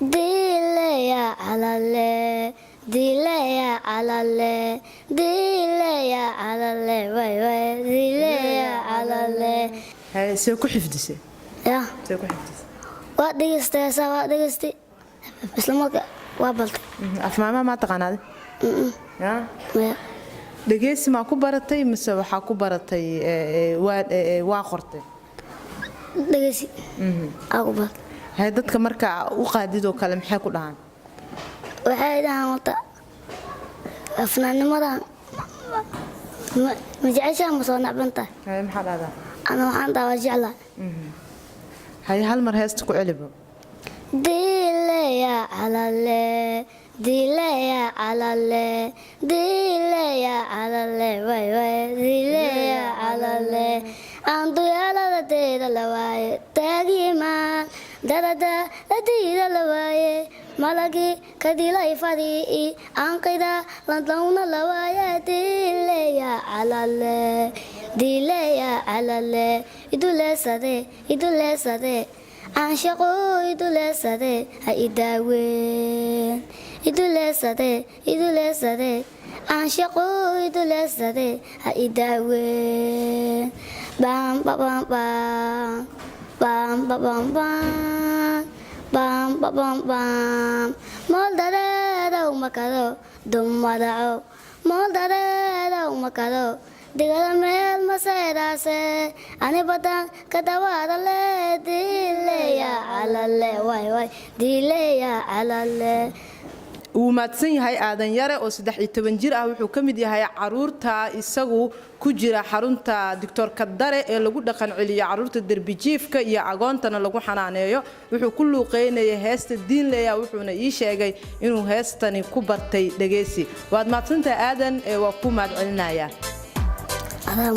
دليا على الله دليا على الله دليا على الله واي واي دليا على الله هاي سيكو حفدسي يا سيكو حفدسي وادغستي وادغستي اسلامك وابلت أفماما ما تقنادي يا ما dhageysi ma ku baratay mise waxa ku baratay waa qortay dhageysi aqbal hay dadka marka u qaadido kale maxay ku dhahan waxay dhahan wata afnaanimada ma jeceshaa ma soo nacbanta hay maxaa dhahdaa ana waxaan daawa jeclaa hay hal mar heesta ku celibo دليا على الله دليا على الله دليا على الله واي واي دليا على الله أنتو يا لا تيرا لواي تاجي ما دردا تيرا لواي مالكي كديلا يفادي أنكيدا لندونا لواي دليا على الله دليا على الله يدل سده عاشقو يدل سده هيداوين يدل سده عاشقو يدل سده هيداوين بام بام بام بام بام بام بام بام بام مول دادا ومكادو دم وداو مول دادا ومكادو digada meel ma seeraase ani badan ka dawaada le dileya calale way way dileya calale uu maadsan yahay aadan yare oo 13 jir ah wuxuu kamid yahay caruurta isagu ku jira xarunta Dr. Kadare ee lagu dhaqan celiyo caruurta darbijiifka iyo agoontana lagu xanaaneeyo wuxuu ku luuqeynayay heesta diinleeya wuxuuna ii sheegay inuu heestani ku bartay dhageysi waad maadsantahay aadan ee waa ku maad celinaya أنا